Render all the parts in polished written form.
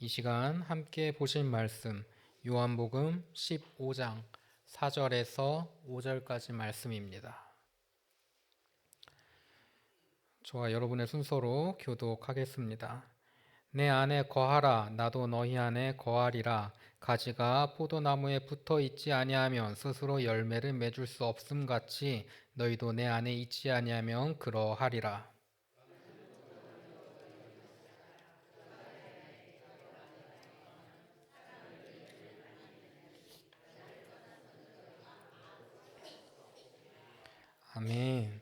이 시간 함께 보실 말씀 요한복음 15장 4절에서 5절까지 말씀입니다. 저와 여러분의 순서로 교독하겠습니다. 내 안에 거하라 나도 너희 안에 거하리라. 가지가 포도나무에 붙어 있지 아니하면 스스로 열매를 맺을 수 없음 같이 너희도 내 안에 있지 아니하면 그러하리라. 아멘.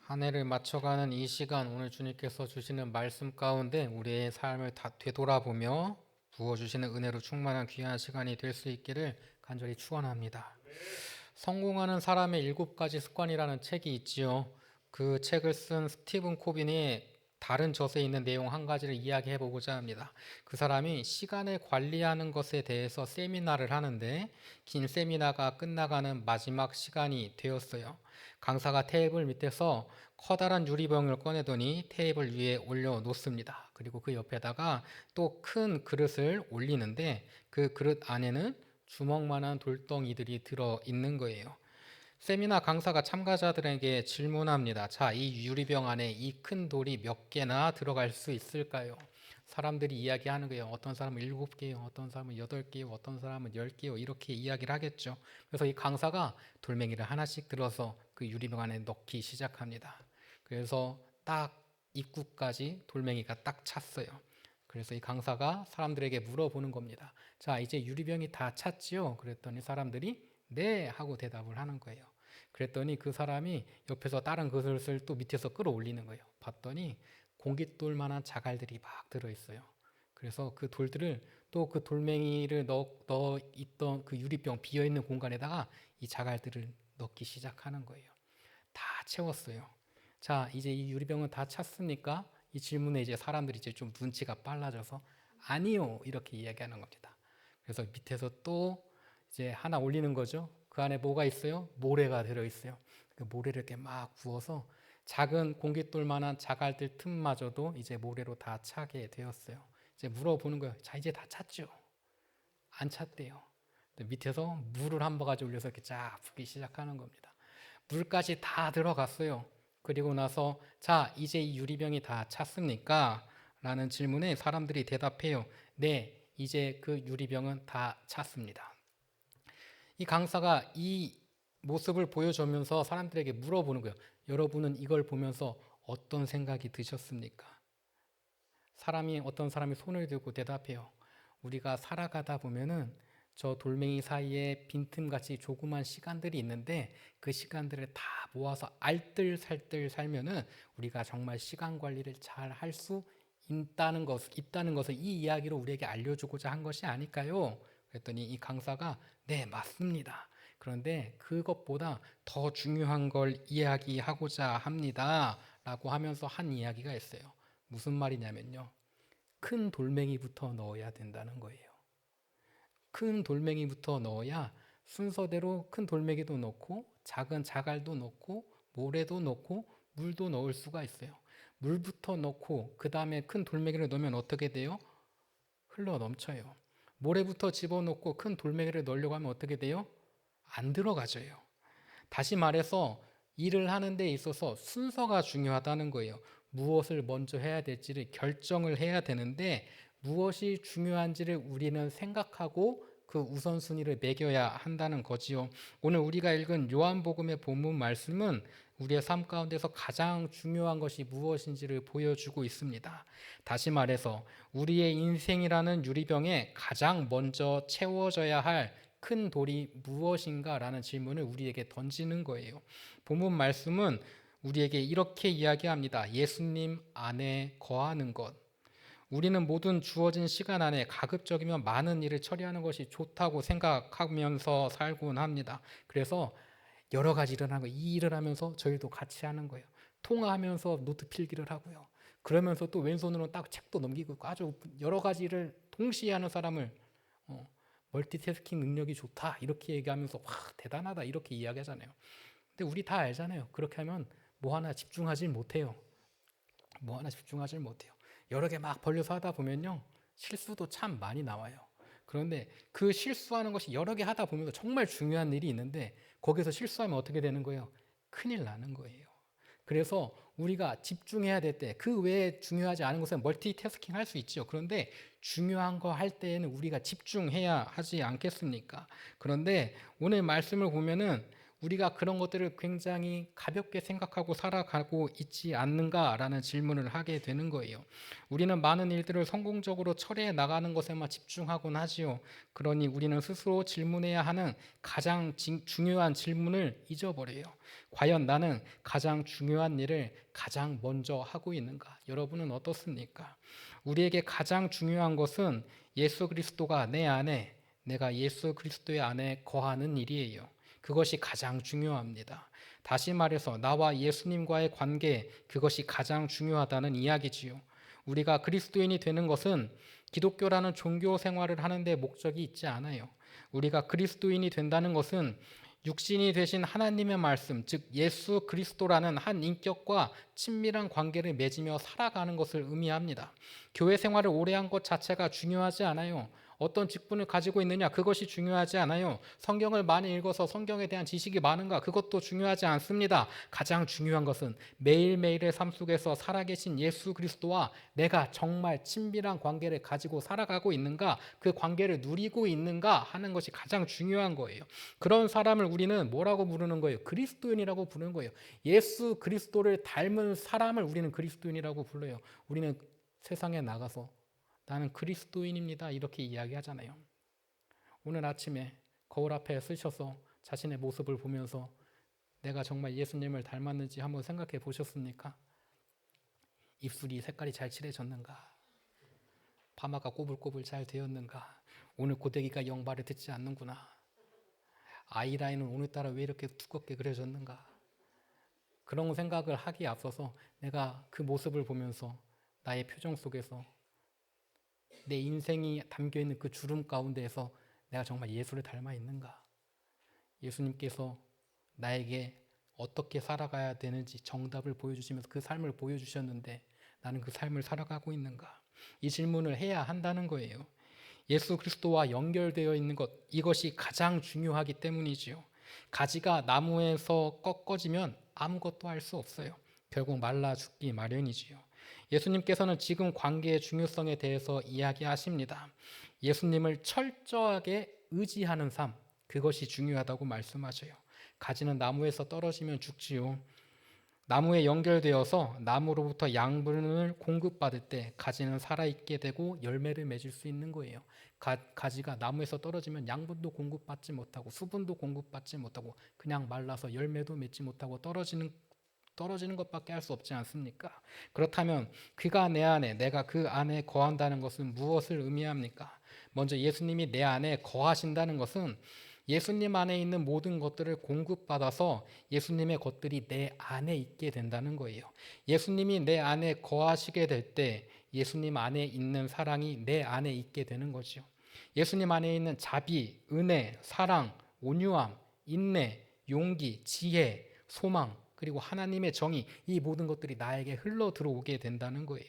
한 해를 맞춰가는 이 시간, 오늘 주님께서 주시는 말씀 가운데 우리의 삶을 다 되돌아보며 부어주시는 은혜로 충만한 귀한 시간이 될 수 있기를 간절히 축원합니다. 성공하는 사람의 7가지 습관이라는 책이 있지요. 그 책을 쓴 스티븐 코빈이 다른 젖에 있는 내용 한 가지를 이야기해 보고자 합니다. 그 사람이 시간을 관리하는 것에 대해서 세미나를 하는데 긴 세미나가 끝나가는 마지막 시간이 되었어요. 강사가 테이블 밑에서 커다란 유리병을 꺼내더니 테이블 위에 올려놓습니다. 그리고 그 옆에다가 또 큰 그릇을 올리는데 그 그릇 안에는 주먹만한 돌덩이들이 들어 있는 거예요. 세미나 강사가 참가자들에게 질문합니다. 자, 이 유리병 안에 이 큰 돌이 몇 개나 들어갈 수 있을까요? 사람들이 이야기하는 거예요. 어떤 사람은 7개요, 어떤 사람은 8개요, 어떤 사람은 10개요. 이렇게 이야기를 하겠죠. 그래서 이 강사가 돌멩이를 하나씩 들어서 그 유리병 안에 넣기 시작합니다. 그래서 딱 입구까지 돌멩이가 딱 찼어요. 그래서 이 강사가 사람들에게 물어보는 겁니다. 자, 이제 유리병이 다 찼지요? 그랬더니 사람들이 네 하고 대답을 하는 거예요. 그랬더니 그 사람이 옆에서 다른 그릇을 또 밑에서 끌어올리는 거예요. 봤더니 공깃돌만한 자갈들이 막 들어있어요. 그래서 그 돌들을 또 그 돌멩이를 넣어 있던 그 유리병 비어있는 공간에다가 이 자갈들을 넣기 시작하는 거예요. 다 채웠어요. 자, 이제 이 유리병은 다 찼습니까? 이 질문에 이제 사람들이 이제 좀 눈치가 빨라져서 아니요 이렇게 이야기하는 겁니다. 그래서 밑에서 또 이제 하나 올리는 거죠. 그 안에 뭐가 있어요? 모래가 들어 있어요. 그 모래를 이렇게 막 부어서 작은 공깃돌만한 자갈들 틈마저도 이제 모래로 다 차게 되었어요. 이제 물어보는 거예요. 자, 이제 다 찼죠? 안 찼대요. 밑에서 물을 한 바가지 올려서 이렇게 쫙 붓기 시작하는 겁니다. 물까지 다 들어갔어요. 그리고 나서 자, 이제 이 유리병이 다 찼습니까? 라는 질문에 사람들이 대답해요. 네, 이제 그 유리병은 다 찼습니다. 이 강사가 이 모습을 보여주면서 사람들에게 물어보는 거예요. 여러분은 이걸 보면서 어떤 생각이 드셨습니까? 어떤 사람이 손을 들고 대답해요. 우리가 살아가다 보면은 저 돌멩이 사이에 빈틈같이 조그만 시간들이 있는데 그 시간들을 다 모아서 알뜰살뜰 살면은 우리가 정말 시간 관리를 잘 할 수 있다는 것을 이 이야기로 우리에게 알려주고자 한 것이 아닐까요? 그랬더니 이 강사가 네, 맞습니다. 그런데 그것보다 더 중요한 걸 이야기하고자 합니다. 라고 하면서 한 이야기가 있어요. 무슨 말이냐면요. 큰 돌멩이부터 넣어야 된다는 거예요. 큰 돌멩이부터 넣어야 순서대로 큰 돌멩이도 넣고 작은 자갈도 넣고 모래도 넣고 물도 넣을 수가 있어요. 물부터 넣고 그 다음에 큰 돌멩이를 넣으면 어떻게 돼요? 흘러 넘쳐요. 모래부터 집어넣고 큰 돌멩이를 넣으려고 하면 어떻게 돼요? 안 들어가져요. 다시 말해서 일을 하는 데 있어서 순서가 중요하다는 거예요. 무엇을 먼저 해야 될지를 결정을 해야 되는데 무엇이 중요한지를 우리는 생각하고 그 우선순위를 매겨야 한다는 거지요. 오늘 우리가 읽은 요한복음의 본문 말씀은 우리의 삶 가운데서 가장 중요한 것이 무엇인지를 보여주고 있습니다. 다시 말해서 우리의 인생이라는 유리병에 가장 먼저 채워져야 할 큰 돌이 무엇인가 라는 질문을 우리에게 던지는 거예요. 본문 말씀은 우리에게 이렇게 이야기합니다. 예수님 안에 거하는 것. 우리는 모든 주어진 시간 안에 가급적이면 많은 일을 처리하는 것이 좋다고 생각하면서 살곤 합니다. 그래서 여러 가지 일을 하는 거예요. 이 일을 하면서 저희도 같이 하는 거예요. 통화하면서 노트 필기를 하고요. 그러면서 또 왼손으로 딱 책도 넘기고 아주 여러 가지 일을 동시에 하는 사람을 멀티태스킹 능력이 좋다 이렇게 얘기하면서 와 대단하다 이렇게 이야기하잖아요. 근데 우리 다 알잖아요. 그렇게 하면 뭐 하나 집중하지 못해요. 뭐 하나 집중하지 못해요. 여러 개 막 벌려서 하다 보면요, 실수도 참 많이 나와요. 그런데 그 실수하는 것이 여러 개 하다 보면 정말 중요한 일이 있는데 거기서 실수하면 어떻게 되는 거예요? 큰일 나는 거예요. 그래서 우리가 집중해야 될 때 그 외에 중요하지 않은 것은 멀티태스킹 할 수 있죠. 그런데 중요한 거 할 때에는 우리가 집중해야 하지 않겠습니까? 그런데 오늘 말씀을 보면은 우리가 그런 것들을 굉장히 가볍게 생각하고 살아가고 있지 않는가라는 질문을 하게 되는 거예요. 우리는 많은 일들을 성공적으로 처리해 나가는 것에만 집중하곤 하지요. 그러니 우리는 스스로 질문해야 하는 가장 중요한 질문을 잊어버려요. 과연 나는 가장 중요한 일을 가장 먼저 하고 있는가? 여러분은 어떻습니까? 우리에게 가장 중요한 것은 예수 그리스도가 내 안에, 내가 예수 그리스도의 안에 거하는 일이에요. 그것이 가장 중요합니다. 다시 말해서 나와 예수님과의 관계, 그것이 가장 중요하다는 이야기지요. 우리가 그리스도인이 되는 것은 기독교라는 종교 생활을 하는데 목적이 있지 않아요. 우리가 그리스도인이 된다는 것은 육신이 되신 하나님의 말씀, 즉 예수 그리스도라는 한 인격과 친밀한 관계를 맺으며 살아가는 것을 의미합니다. 교회 생활을 오래 한 것 자체가 중요하지 않아요. 어떤 직분을 가지고 있느냐, 그것이 중요하지 않아요. 성경을 많이 읽어서 성경에 대한 지식이 많은가, 그것도 중요하지 않습니다. 가장 중요한 것은 매일매일의 삶 속에서 살아계신 예수 그리스도와 내가 정말 친밀한 관계를 가지고 살아가고 있는가, 그 관계를 누리고 있는가 하는 것이 가장 중요한 거예요. 그런 사람을 우리는 뭐라고 부르는 거예요? 그리스도인이라고 부르는 거예요. 예수 그리스도를 닮은 사람을 우리는 그리스도인이라고 불러요. 우리는 세상에 나가서 나는 그리스도인입니다 이렇게 이야기하잖아요. 오늘 아침에 거울 앞에 서셔서 자신의 모습을 보면서 내가 정말 예수님을 닮았는지 한번 생각해 보셨습니까? 입술이 색깔이 잘 칠해졌는가? 파마가 꼬불꼬불 잘 되었는가? 오늘 고데기가 영 말을 듣지 않는구나. 아이라인은 오늘따라 왜 이렇게 두껍게 그려졌는가? 그런 생각을 하기에 앞서서 내가 그 모습을 보면서 나의 표정 속에서 내 인생이 담겨있는 그 주름 가운데에서 내가 정말 예수를 닮아 있는가? 예수님께서 나에게 어떻게 살아가야 되는지 정답을 보여주시면서 그 삶을 보여주셨는데 나는 그 삶을 살아가고 있는가? 이 질문을 해야 한다는 거예요. 예수 그리스도와 연결되어 있는 것, 이것이 가장 중요하기 때문이지요. 가지가 나무에서 꺾어지면 아무것도 할 수 없어요. 결국 말라 죽기 마련이지요. 예수님께서는 지금 관계의 중요성에 대해서 이야기하십니다. 예수님을 철저하게 의지하는 삶, 그것이 중요하다고 말씀하셔요. 가지는 나무에서 떨어지면 죽지요. 나무에 연결되어서 나무로부터 양분을 공급받을 때 가지는 살아있게 되고 열매를 맺을 수 있는 거예요. 가지가 나무에서 떨어지면 양분도 공급받지 못하고 수분도 공급받지 못하고 그냥 말라서 열매도 맺지 못하고 떨어지는 것밖에 할 수 없지 않습니까? 그렇다면 그가 내 안에, 내가 그 안에 거한다는 것은 무엇을 의미합니까? 먼저 예수님이 내 안에 거하신다는 것은 예수님 안에 있는 모든 것들을 공급받아서 예수님의 것들이 내 안에 있게 된다는 거예요. 예수님이 내 안에 거하시게 될 때 예수님 안에 있는 사랑이 내 안에 있게 되는 거죠. 예수님 안에 있는 자비, 은혜, 사랑, 온유함, 인내, 용기, 지혜, 소망, 그리고 하나님의 정의, 이 모든 것들이 나에게 흘러 들어오게 된다는 거예요.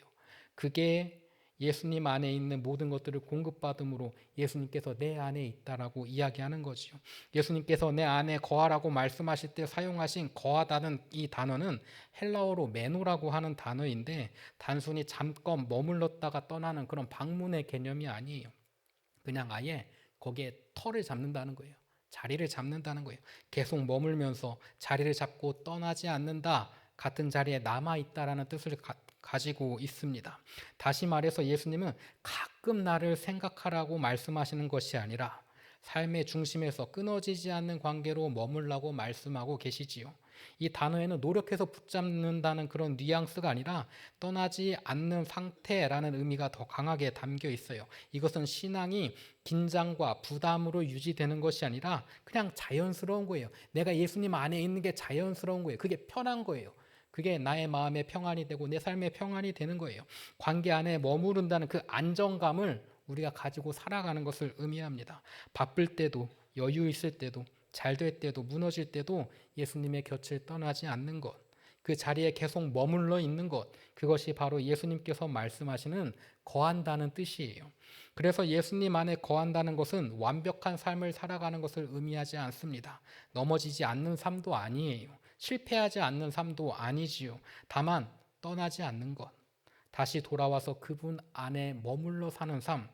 그게 예수님 안에 있는 모든 것들을 공급받음으로 예수님께서 내 안에 있다라고 이야기하는 거지요. 예수님께서 내 안에 거하라고 말씀하실 때 사용하신 거하다는 이 단어는 헬라어로 메노라고 하는 단어인데 단순히 잠깐 머물렀다가 떠나는 그런 방문의 개념이 아니에요. 그냥 아예 거기에 털을 잡는다는 거예요. 자리를 잡는다는 거예요. 계속 머물면서 자리를 잡고 떠나지 않는다. 같은 자리에 남아있다라는 뜻을 가지고 있습니다. 다시 말해서 예수님은 가끔 나를 생각하라고 말씀하시는 것이 아니라 삶의 중심에서 끊어지지 않는 관계로 머물라고 말씀하고 계시지요. 이 단어에는 노력해서 붙잡는다는 그런 뉘앙스가 아니라 떠나지 않는 상태라는 의미가 더 강하게 담겨 있어요. 이것은 신앙이 긴장과 부담으로 유지되는 것이 아니라 그냥 자연스러운 거예요. 내가 예수님 안에 있는 게 자연스러운 거예요. 그게 편한 거예요. 그게 나의 마음의 평안이 되고 내 삶의 평안이 되는 거예요. 관계 안에 머무른다는 그 안정감을 우리가 가지고 살아가는 것을 의미합니다. 바쁠 때도 여유 있을 때도 잘 될 때도 무너질 때도 예수님의 곁을 떠나지 않는 것. 그 자리에 계속 머물러 있는 것, 그것이 바로 예수님께서 말씀하시는 거한다는 뜻이에요. 그래서 예수님 안에 거한다는 것은 완벽한 삶을 살아가는 것을 의미하지 않습니다. 넘어지지 않는 삶도 아니에요. 실패하지 않는 삶도 아니지요. 다만 떠나지 않는 것, 다시 돌아와서 그분 안에 머물러 사는 삶,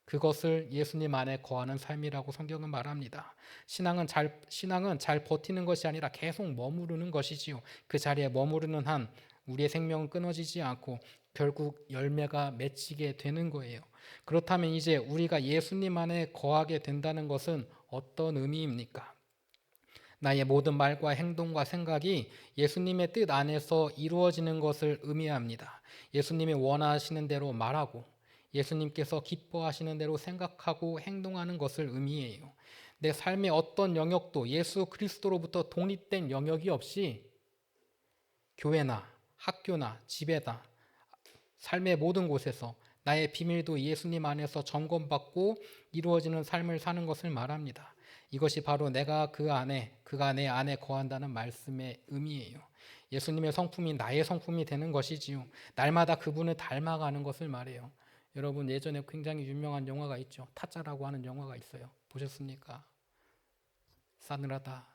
그것을 예수님 안에 거하는 삶이라고 성경은 말합니다. 신앙은 잘 버티는 것이 아니라 계속 머무르는 것이지요. 그 자리에 머무르는 한 우리의 생명은 끊어지지 않고 결국 열매가 맺히게 되는 거예요. 그렇다면 이제 우리가 예수님 안에 거하게 된다는 것은 어떤 의미입니까? 나의 모든 말과 행동과 생각이 예수님의 뜻 안에서 이루어지는 것을 의미합니다. 예수님이 원하시는 대로 말하고 예수님께서 기뻐하시는 대로 생각하고 행동하는 것을 의미해요. 내 삶의 어떤 영역도 예수 그리스도로부터 독립된 영역이 없이 교회나 학교나 집에다 삶의 모든 곳에서 나의 비밀도 예수님 안에서 점검받고 이루어지는 삶을 사는 것을 말합니다. 이것이 바로 내가 그가 내 안에 거한다는 말씀의 의미예요. 예수님의 성품이 나의 성품이 되는 것이지요. 날마다 그분을 닮아가는 것을 말해요. 여러분, 예전에 굉장히 유명한 영화가 있죠. 타짜라고 하는 영화가 있어요. 보셨습니까? 싸늘하다.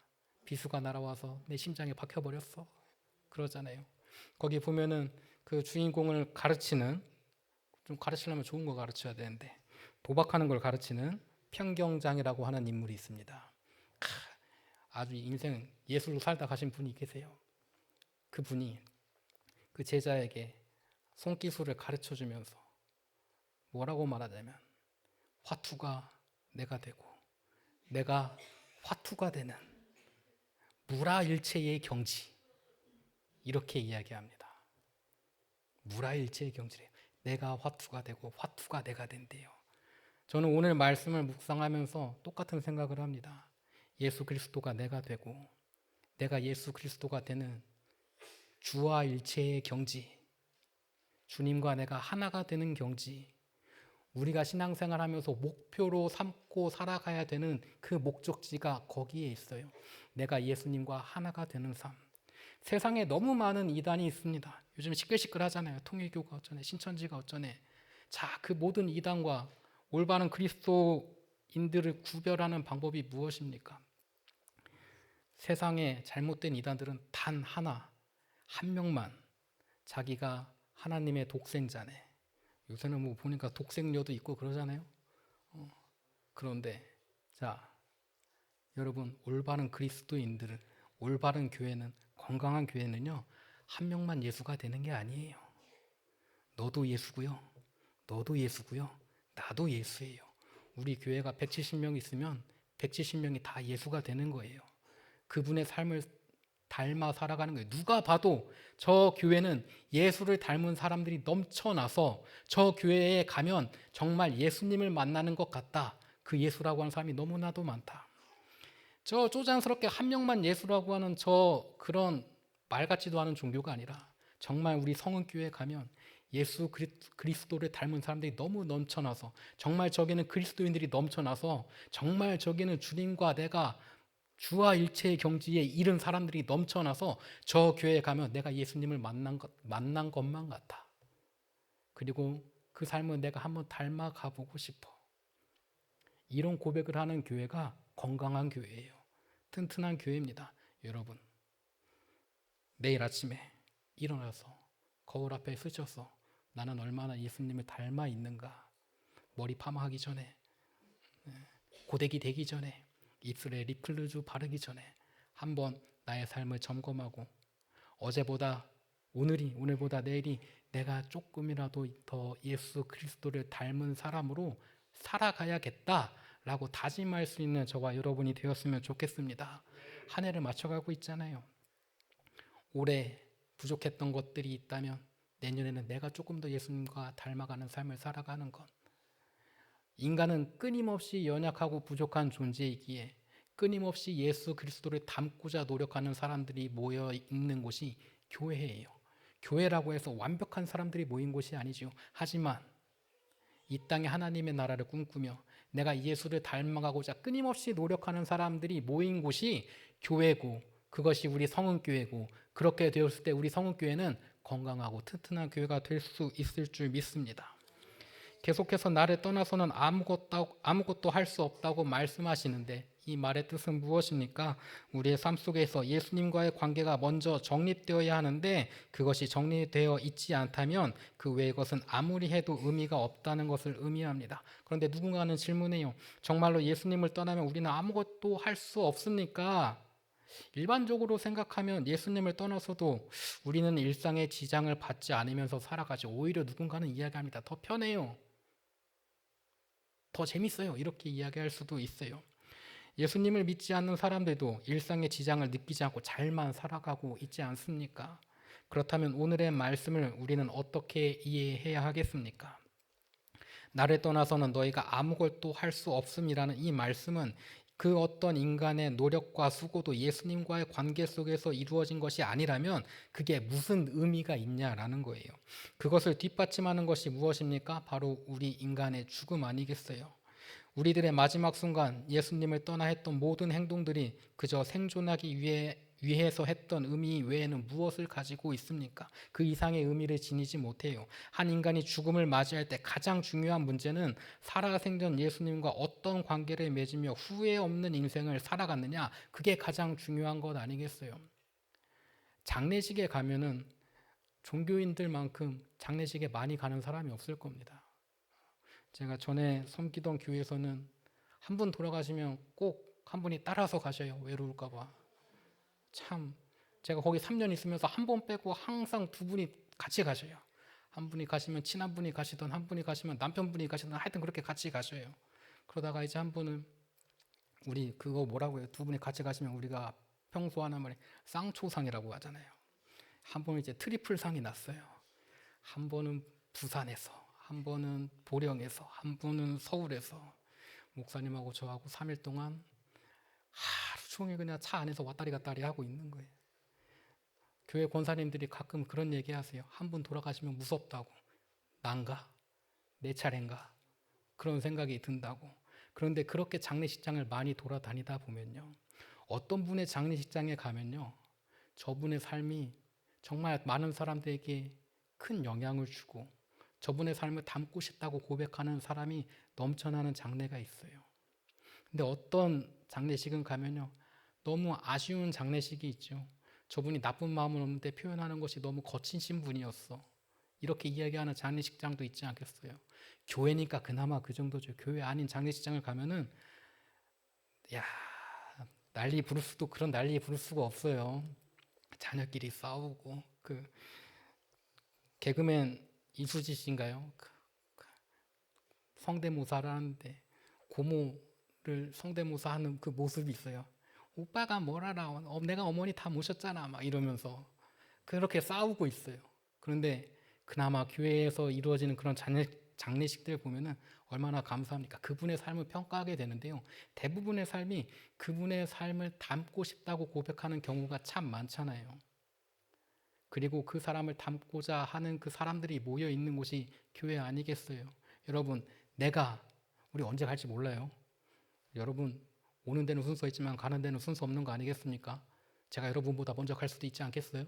비수가 날아와서 내 심장에 박혀버렸어. 그러잖아요. 거기 보면은 그 주인공을 가르치는, 좀 가르치려면 좋은 거 가르쳐야 되는데 도박하는 걸 가르치는 평경장이라고 하는 인물이 있습니다. 아주 인생 예술로 살다 가신 분이 계세요. 그분이 그 제자에게 손기술을 가르쳐 주면서 뭐라고 말하냐면, 화투가 내가 되고 내가 화투가 되는 무라일체의 경지, 이렇게 이야기합니다. 무라일체의 경지래요. 내가 화투가 되고 화투가 내가 된대요. 저는 오늘 말씀을 묵상하면서 똑같은 생각을 합니다. 예수 그리스도가 내가 되고 내가 예수 그리스도가 되는 주와 일체의 경지, 주님과 내가 하나가 되는 경지, 우리가 신앙생활하면서 목표로 삼고 살아가야 되는 그 목적지가 거기에 있어요. 내가 예수님과 하나가 되는 삶. 세상에 너무 많은 이단이 있습니다. 요즘 시끌시끌하잖아요. 통일교가 어쩌네, 신천지가 어쩌네. 자, 그 모든 이단과 올바른 그리스도인들을 구별하는 방법이 무엇입니까? 세상에 잘못된 이단들은 단 하나, 한 명만 자기가 하나님의 독생자네. 요새는 뭐 보니까 독생녀도 있고 그러잖아요. 그런데 자, 여러분, 올바른 그리스도인들은, 올바른 교회는, 건강한 교회는요, 한 명만 예수가 되는 게 아니에요. 너도 예수고요, 너도 예수고요, 나도 예수예요. 우리 교회가 170명 있으면 170명이 다 예수가 되는 거예요. 그분의 삶을 닮아 살아가는 거예요. 누가 봐도 저 교회는 예수를 닮은 사람들이 넘쳐나서 저 교회에 가면 정말 예수님을 만나는 것 같다. 그 예수라고 하는 사람이 너무나도 많다. 저 쪼잔스럽게 한 명만 예수라고 하는 저 그런 말 같지도 않은 종교가 아니라 정말 우리 성은교회에 가면 예수 그리스도를 닮은 사람들이 너무 넘쳐나서, 정말 저기는 그리스도인들이 넘쳐나서, 정말 저기는 주님과 내가 주와 일체의 경지에 이른 사람들이 넘쳐나서 저 교회에 가면 내가 예수님을 만난 것만 같아. 그리고 그 삶을 내가 한번 닮아가 보고 싶어. 이런 고백을 하는 교회가 건강한 교회예요. 튼튼한 교회입니다. 여러분, 내일 아침에 일어나서 거울 앞에 서셔서 나는 얼마나 예수님을 닮아 있는가, 머리 파마하기 전에, 고데기 되기 전에, 입술에 립글루즈 바르기 전에 한번 나의 삶을 점검하고, 오늘보다 내일이 내가 조금이라도 더 예수 그리스도를 닮은 사람으로 살아가야겠다라고 다짐할 수 있는 저와 여러분이 되었으면 좋겠습니다. 한 해를 맞춰가고 있잖아요. 올해 부족했던 것들이 있다면 내년에는 내가 조금 더 예수님과 닮아가는 삶을 살아가는 것. 인간은 끊임없이 연약하고 부족한 존재이기에 끊임없이 예수 그리스도를 닮고자 노력하는 사람들이 모여 있는 곳이 교회예요. 교회라고 해서 완벽한 사람들이 모인 곳이 아니죠. 하지만 이 땅에 하나님의 나라를 꿈꾸며 내가 예수를 닮아가고자 끊임없이 노력하는 사람들이 모인 곳이 교회고, 그것이 우리 성은교회고, 그렇게 되었을 때 우리 성은교회는 건강하고 튼튼한 교회가 될 수 있을 줄 믿습니다. 계속해서 나를 떠나서는 아무것도 할 수 없다고 말씀하시는데, 이 말의 뜻은 무엇입니까? 우리의 삶 속에서 예수님과의 관계가 먼저 정립되어야 하는데, 그것이 정립되어 있지 않다면 그 외의 것은 아무리 해도 의미가 없다는 것을 의미합니다. 그런데 누군가는 질문해요. 정말로 예수님을 떠나면 우리는 아무것도 할 수 없습니까? 일반적으로 생각하면 예수님을 떠나서도 우리는 일상의 지장을 받지 않으면서 살아가지. 오히려 누군가는 이야기합니다. 더 편해요. 더 재밌어요. 이렇게 이야기할 수도 있어요. 예수님을 믿지 않는 사람들도 일상의 지장을 느끼지 않고 잘만 살아가고 있지 않습니까? 그렇다면 오늘의 말씀을 우리는 어떻게 이해해야 하겠습니까? 나를 떠나서는 너희가 아무것도 할 수 없음이라는 이 말씀은 그 어떤 인간의 노력과 수고도 예수님과의 관계 속에서 이루어진 것이 아니라면 그게 무슨 의미가 있냐라는 거예요. 그것을 뒷받침하는 것이 무엇입니까? 바로 우리 인간의 죽음 아니겠어요? 우리들의 마지막 순간 예수님을 떠나 했던 모든 행동들이 그저 생존하기 위해서 했던 의미 외에는 무엇을 가지고 있습니까? 그 이상의 의미를 지니지 못해요. 한 인간이 죽음을 맞이할 때 가장 중요한 문제는 살아생전 예수님과 어떤 관계를 맺으며 후회 없는 인생을 살아갔느냐, 그게 가장 중요한 것 아니겠어요? 장례식에 가면은 종교인들만큼 장례식에 많이 가는 사람이 없을 겁니다. 제가 전에 섬기던 교회에서는 한 분 돌아가시면 꼭 한 분이 따라서 가셔요. 외로울까 봐. 참, 제가 거기 3년 있으면서 한 번 빼고 항상 두 분이 같이 가셔요. 한 분이 가시면 친한 분이 가시던, 한 분이 가시면 남편분이 가시던, 하여튼 그렇게 같이 가셔요. 그러다가 이제 한 분은 우리 그거 뭐라고 해요? 두 분이 같이 가시면 우리가 평소 하는 말이 쌍초상이라고 하잖아요. 한 번은 이제 트리플상이 났어요. 한 번은 부산에서, 한 번은 보령에서, 한 번은 서울에서 목사님하고 저하고 3일 동안 하루 종일 그냥 차 안에서 왔다리 갔다리 하고 있는 거예요. 교회 권사님들이 가끔 그런 얘기 하세요. 한 분 돌아가시면 무섭다고. 난가? 내 차례인가? 그런 생각이 든다고. 그런데 그렇게 장례식장을 많이 돌아다니다 보면요. 어떤 분의 장례식장에 가면요. 저분의 삶이 정말 많은 사람들에게 큰 영향을 주고 저분의 삶을 담고 싶다고 고백하는 사람이 넘쳐나는 장례가 있어요. 근데 어떤 장례식은 가면요. 너무 아쉬운 장례식이 있죠. 저분이 나쁜 마음은 없는데 표현하는 것이 너무 거친 분이었어. 이렇게 이야기하는 장례식장도 있지 않겠어요? 교회니까 그나마 그 정도죠. 교회 아닌 장례식장을 가면은 야, 난리 부를 수도 그런 난리 부를 수가 없어요. 자녀끼리 싸우고 그 개그맨 이수지 씨인가요? 성대모사를 하는데 고모를 성대모사하는 그 모습이 있어요. 오빠가 뭘 알아? 내가 어머니 다 모셨잖아. 막 이러면서 그렇게 싸우고 있어요. 그런데 그나마 교회에서 이루어지는 그런 장례식들 보면은 얼마나 감사합니까? 그분의 삶을 평가하게 되는데요. 대부분의 삶이 그분의 삶을 담고 싶다고 고백하는 경우가 참 많잖아요. 그리고 그 사람을 담고자 하는 그 사람들이 모여 있는 곳이 교회 아니겠어요? 여러분, 우리 언제 갈지 몰라요. 여러분, 오는 데는 순서 있지만 가는 데는 순서 없는 거 아니겠습니까? 제가 여러분보다 먼저 갈 수도 있지 않겠어요?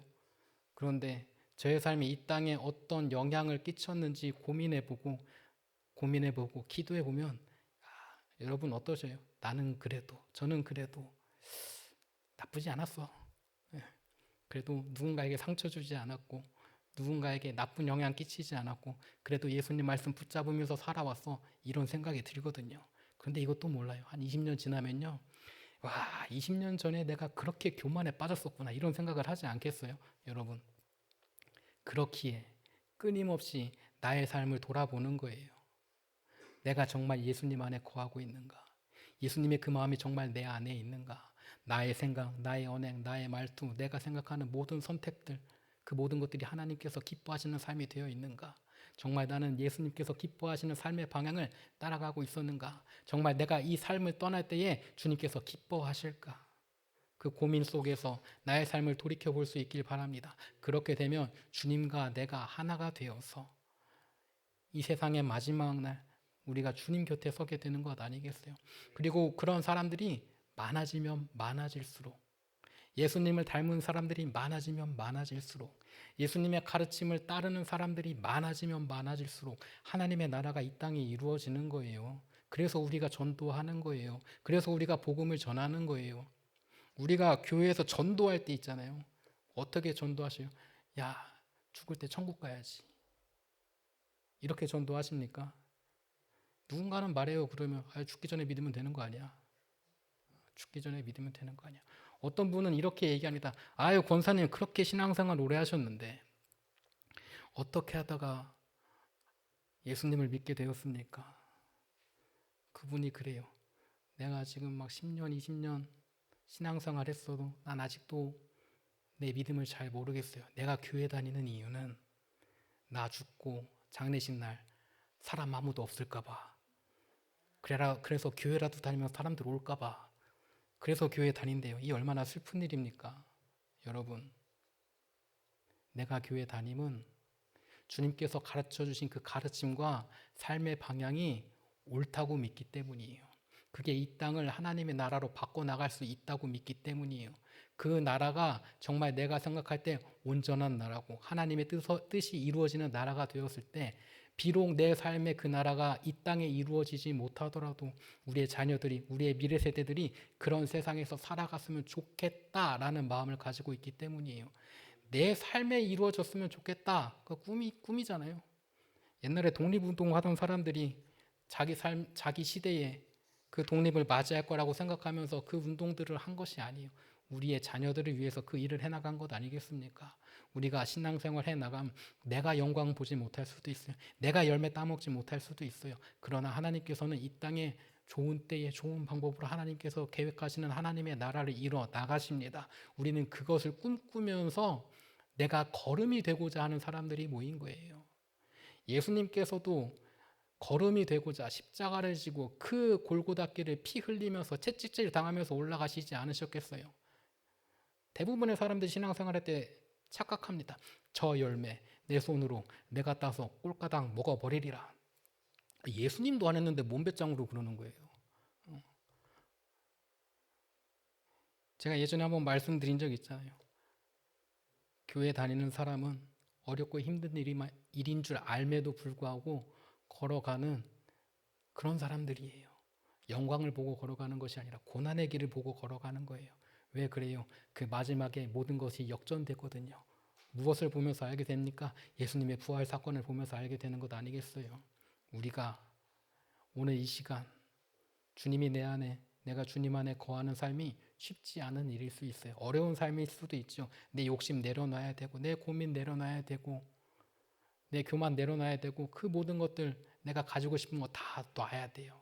그런데 저의 삶이 이 땅에 어떤 영향을 끼쳤는지 고민해보고 기도해보면 여러분 어떠세요? 저는 그래도 나쁘지 않았어. 그래도 누군가에게 상처 주지 않았고 누군가에게 나쁜 영향 끼치지 않았고 그래도 예수님 말씀 붙잡으면서 살아왔어. 이런 생각이 들거든요. 그런데 이것도 몰라요. 한 20년 지나면요. 와, 20년 전에 내가 그렇게 교만에 빠졌었구나. 이런 생각을 하지 않겠어요? 여러분. 그렇기에 끊임없이 나의 삶을 돌아보는 거예요. 내가 정말 예수님 안에 거하고 있는가? 예수님의 그 마음이 정말 내 안에 있는가? 나의 생각, 나의 언행, 나의 말투, 내가 생각하는 모든 선택들, 그 모든 것들이 하나님께서 기뻐하시는 삶이 되어 있는가? 정말 나는 예수님께서 기뻐하시는 삶의 방향을 따라가고 있었는가? 정말 내가 이 삶을 떠날 때에 주님께서 기뻐하실까? 그 고민 속에서 나의 삶을 돌이켜 볼 수 있길 바랍니다. 그렇게 되면 주님과 내가 하나가 되어서 이 세상의 마지막 날 우리가 주님 곁에 서게 되는 것 아니겠어요? 그리고 그런 사람들이 많아지면 많아질수록 예수님을 닮은 사람들이 많아지면 많아질수록, 예수님의 가르침을 따르는 사람들이 많아지면 많아질수록 하나님의 나라가 이 땅에 이루어지는 거예요. 그래서 우리가 전도하는 거예요. 그래서 우리가 복음을 전하는 거예요. 우리가 교회에서 전도할 때 있잖아요. 어떻게 전도하세요? 야, 죽을 때 천국 가야지. 이렇게 전도하십니까? 누군가는 말해요. 그러면 죽기 전에 믿으면 되는 거 아니야? 죽기 전에 믿으면 되는 거 아니야? 어떤 분은 이렇게 얘기합니다. 아유, 권사님 그렇게 신앙생활 오래 하셨는데 어떻게 하다가 예수님을 믿게 되었습니까? 그분이 그래요. 내가 지금 막 10년, 20년 신앙생활 했어도 난 아직도 내 믿음을 잘 모르겠어요. 내가 교회 다니는 이유는 나 죽고 장례식 날 사람 아무도 없을까봐. 그래서 교회라도 다니면 사람들 올까봐. 그래서 교회 다닌대요. 이 얼마나 슬픈 일입니까? 여러분, 내가 교회 다님은 주님께서 가르쳐 주신 그 가르침과 삶의 방향이 옳다고 믿기 때문이에요. 그게 이 땅을 하나님의 나라로 바꿔나갈 수 있다고 믿기 때문이에요. 그 나라가 정말 내가 생각할 때 온전한 나라고 하나님의 뜻이 이루어지는 나라가 되었을 때 비록 내 삶의 그 나라가 이 땅에 이루어지지 못하더라도 우리의 자녀들이, 우리의 미래 세대들이 그런 세상에서 살아갔으면 좋겠다라는 마음을 가지고 있기 때문이에요. 내 삶에 이루어졌으면 좋겠다. 그 꿈이잖아요. 옛날에 독립운동 하던 사람들이 자기 삶, 자기 시대에 그 독립을 맞이할 거라고 생각하면서 그 운동들을 한 것이 아니에요. 우리의 자녀들을 위해서 그 일을 해나간 것 아니겠습니까? 우리가 신앙생활 해나가면 내가 영광 보지 못할 수도 있어요. 내가 열매 따먹지 못할 수도 있어요. 그러나 하나님께서는 이 땅에 좋은 때에 좋은 방법으로 하나님께서 계획하시는 하나님의 나라를 이뤄 나가십니다. 우리는 그것을 꿈꾸면서 내가 걸음이 되고자 하는 사람들이 모인 거예요. 예수님께서도 걸음이 되고자 십자가를 지고 그 골고다길을 피 흘리면서 채찍질 당하면서 올라가시지 않으셨겠어요? 대부분의 사람들이 신앙생활할 때 착각합니다. 저 열매 내 손으로 내가 따서 꼴가닥 먹어버리리라. 예수님도 안 했는데 몸배짱으로 그러는 거예요. 제가 예전에 한번 말씀드린 적 있잖아요. 교회 다니는 사람은 어렵고 힘든 일인 줄 알매도 불구하고 걸어가는 그런 사람들이에요. 영광을 보고 걸어가는 것이 아니라 고난의 길을 보고 걸어가는 거예요. 왜 그래요? 그 마지막에 모든 것이 역전되거든요. 무엇을 보면서 알게 됩니까? 예수님의 부활 사건을 보면서 알게 되는 것 아니겠어요? 우리가 오늘 이 시간 주님이 내 안에, 내가 주님 안에 거하는 삶이 쉽지 않은 일일 수 있어요. 어려운 삶일 수도 있죠. 내 욕심 내려놔야 되고, 내 고민 내려놔야 되고, 내 교만 내려놔야 되고, 그 모든 것들 내가 가지고 싶은 거 다 놔야 돼요.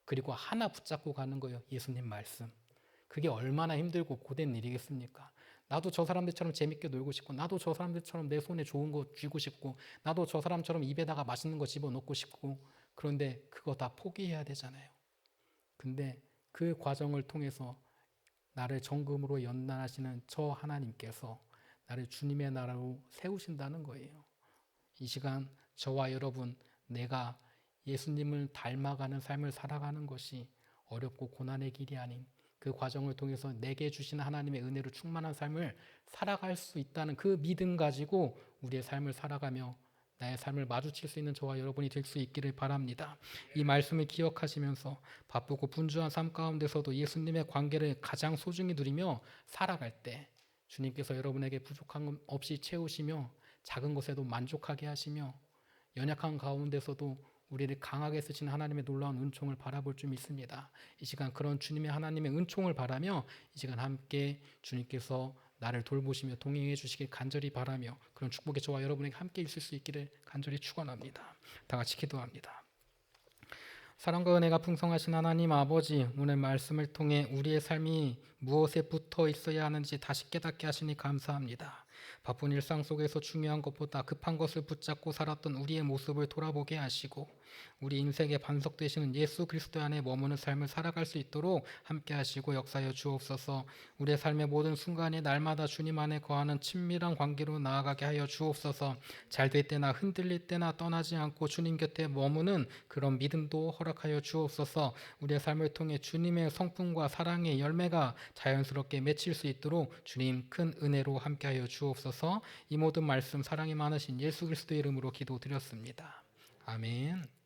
그리고 하나 붙잡고 가는 거예요. 예수님 말씀. 그게 얼마나 힘들고 고된 일이겠습니까? 나도 저 사람들처럼 재밌게 놀고 싶고, 나도 저 사람들처럼 내 손에 좋은 거 쥐고 싶고, 나도 저 사람처럼 입에다가 맛있는 거 집어넣고 싶고, 그런데 그거 다 포기해야 되잖아요. 근데 그 과정을 통해서 나를 정금으로 연단하시는 저 하나님께서 나를 주님의 나라로 세우신다는 거예요. 이 시간 저와 여러분, 내가 예수님을 닮아가는 삶을 살아가는 것이 어렵고 고난의 길이 아닌 그 과정을 통해서 내게 주신 하나님의 은혜로 충만한 삶을 살아갈 수 있다는 그 믿음 가지고 우리의 삶을 살아가며 나의 삶을 마주칠 수 있는 저와 여러분이 될 수 있기를 바랍니다. 이 말씀을 기억하시면서 바쁘고 분주한 삶 가운데서도 예수님의 관계를 가장 소중히 누리며 살아갈 때 주님께서 여러분에게 부족한 것 없이 채우시며 작은 것에도 만족하게 하시며 연약한 가운데서도 우리를 강하게 쓰시는 하나님의 놀라운 은총을 바라볼 줄 믿습니다. 이 시간 그런 주님의 하나님의 은총을 바라며 이 시간 함께 주님께서 나를 돌보시며 동행해 주시길 간절히 바라며 그런 축복의 저와 여러분에게 함께 있을 수 있기를 간절히 축원합니다. 다 같이 기도합니다. 사랑과 은혜가 풍성하신 하나님 아버지, 오늘 말씀을 통해 우리의 삶이 무엇에 붙어 있어야 하는지 다시 깨닫게 하시니 감사합니다. 바쁜 일상 속에서 중요한 것보다 급한 것을 붙잡고 살았던 우리의 모습을 돌아보게 하시고 우리 인생의 반석 되시는 예수 그리스도 안에 머무는 삶을 살아갈 수 있도록 함께 하시고 역사하여 주옵소서. 우리의 삶의 모든 순간에 날마다 주님 안에 거하는 친밀한 관계로 나아가게 하여 주옵소서. 잘 될 때나 흔들릴 때나 떠나지 않고 주님 곁에 머무는 그런 믿음도 허락하여 주옵소서. 우리의 삶을 통해 주님의 성품과 사랑의 열매가 자연스럽게 맺힐 수 있도록 주님 큰 은혜로 함께하여 주옵소서. 이 모든 말씀 사랑이 많으신 예수 그리스도의 이름으로 기도드렸습니다. 아멘.